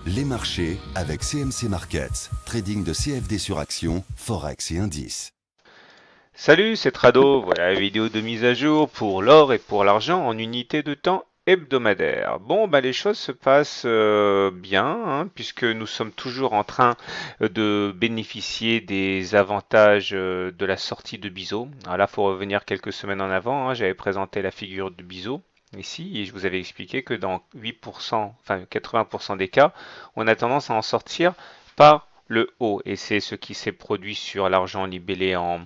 Les marchés avec CMC Markets, trading de CFD sur action, Forex et indices. Salut, c'est Trado. Voilà la vidéo de mise à jour pour l'or et pour l'argent en unité de temps hebdomadaire. Bon, bah les choses se passent bien, hein, puisque nous sommes toujours en train de bénéficier des avantages de la sortie de Biseau. Alors là, il faut revenir quelques semaines en avant, hein. J'avais présenté la figure de Biseau ici et je vous avais expliqué que dans 8%, enfin 80% des cas, on a tendance à en sortir par le haut. Et c'est ce qui s'est produit sur l'argent libellé en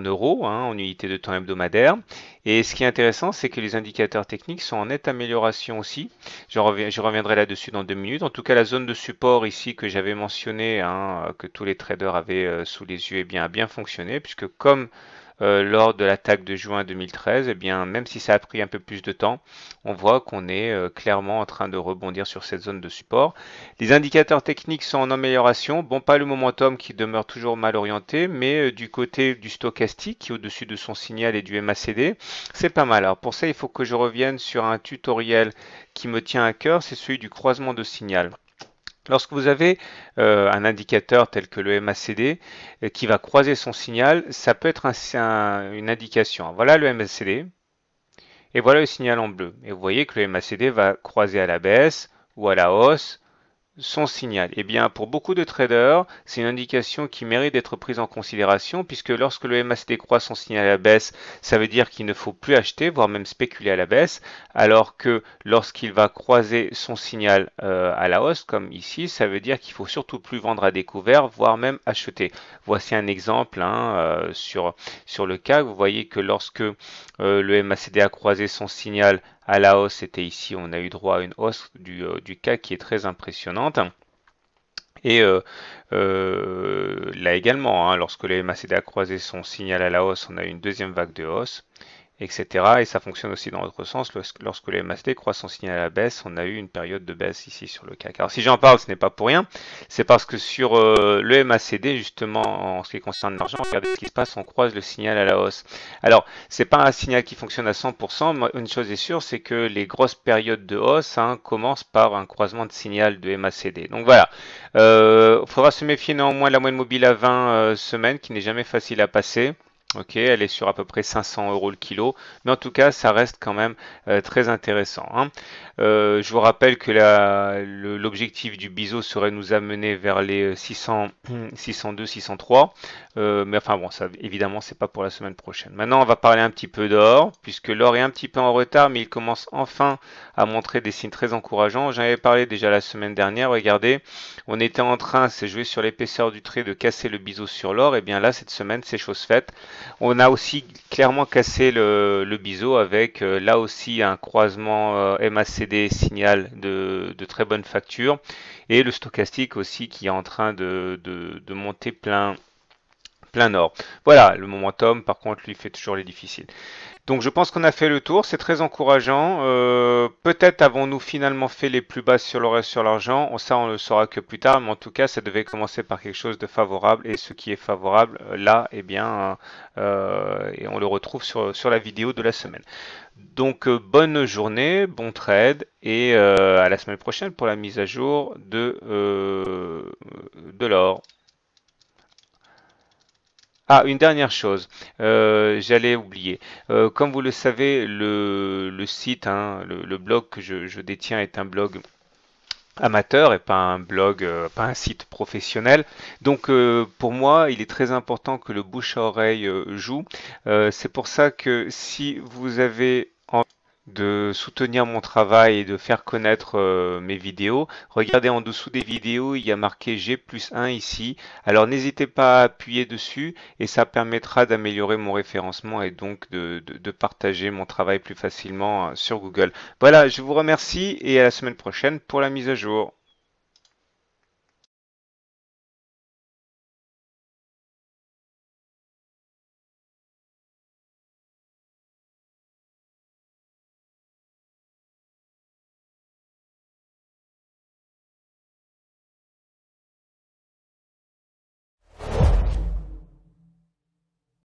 euros, hein, en unité de temps hebdomadaire. Et ce qui est intéressant, c'est que les indicateurs techniques sont en nette amélioration aussi. Je reviendrai là-dessus dans 2 minutes. En tout cas, la zone de support ici que j'avais mentionné, hein, que tous les traders avaient sous les yeux, eh bien, a bien fonctionné, puisque comme lors de l'attaque de juin 2013, eh bien, même si ça a pris un peu plus de temps, on voit qu'on est clairement en train de rebondir sur cette zone de support. Les indicateurs techniques sont en amélioration. Bon, pas le momentum qui demeure toujours mal orienté, mais du côté du stochastique qui est au-dessus de son signal et du MACD, c'est pas mal. Alors pour ça, il faut que je revienne sur un tutoriel qui me tient à cœur, c'est celui du croisement de signal. Lorsque vous avez un indicateur tel que le MACD qui va croiser son signal, ça peut être une indication. Voilà le MACD et voilà le signal en bleu. Et vous voyez que le MACD va croiser à la baisse ou à la hausse son signal. Eh bien, pour beaucoup de traders, c'est une indication qui mérite d'être prise en considération puisque lorsque le MACD croise son signal à la baisse, ça veut dire qu'il ne faut plus acheter, voire même spéculer à la baisse, alors que lorsqu'il va croiser son signal à la hausse, comme ici, ça veut dire qu'il faut surtout plus vendre à découvert, voire même acheter. Voici un exemple hein, sur le cas. Vous voyez que lorsque le MACD a croisé son signal à la hausse, c'était ici, on a eu droit à une hausse du CAC qui est très impressionnante. Et là également, hein, lorsque le MACD a croisé son signal à la hausse, on a eu une deuxième vague de hausse, etc. Et ça fonctionne aussi dans l'autre sens. Lorsque le MACD croise son signal à la baisse, on a eu une période de baisse ici sur le CAC. Alors si j'en parle, ce n'est pas pour rien. C'est parce que sur le MACD, justement, en ce qui concerne l'argent, regardez ce qui se passe, on croise le signal à la hausse. Alors, c'est pas un signal qui fonctionne à 100%. Mais une chose est sûre, c'est que les grosses périodes de hausse hein, commencent par un croisement de signal de MACD. Donc voilà. Il faudra se méfier néanmoins de la moyenne mobile à 20 semaines, qui n'est jamais facile à passer. Ok, elle est sur à peu près 500 euros le kilo, mais en tout cas, ça reste quand même très intéressant, hein. Je vous rappelle que l'objectif du BISO serait de nous amener vers les 600, 602, 603, mais enfin bon, ça évidemment, c'est pas pour la semaine prochaine. Maintenant, on va parler un petit peu d'or, puisque l'or est un petit peu en retard, mais il commence enfin à montrer des signes très encourageants. J'en avais parlé déjà la semaine dernière. Regardez, on était en train, c'est joué sur l'épaisseur du trait, de casser le BISO sur l'or, et bien là, cette semaine, c'est chose faite. On a aussi clairement cassé le biseau avec là aussi un croisement MACD signal de très bonne facture et le stochastique aussi qui est en train de monter plein nord. Voilà, le momentum par contre lui fait toujours les difficiles. Donc je pense qu'on a fait le tour, c'est très encourageant. Peut-être avons-nous finalement fait les plus basses sur le reste sur l'argent. Ça, on ne le saura que plus tard, mais en tout cas, ça devait commencer par quelque chose de favorable. Et ce qui est favorable, là, eh bien, et on le retrouve sur la vidéo de la semaine. Donc bonne journée, bon trade, et à la semaine prochaine pour la mise à jour de l'or. Ah, une dernière chose, j'allais oublier. Comme vous le savez, le site, hein, le blog que je détiens est un blog amateur et pas un blog, pas un site professionnel. Donc pour moi, il est très important que le bouche à oreille joue. C'est pour ça que si vous avez de soutenir mon travail et de faire connaître mes vidéos. Regardez en dessous des vidéos, il y a marqué G+1 ici. Alors n'hésitez pas à appuyer dessus et ça permettra d'améliorer mon référencement et donc de partager mon travail plus facilement sur Google. Voilà, je vous remercie et à la semaine prochaine pour la mise à jour.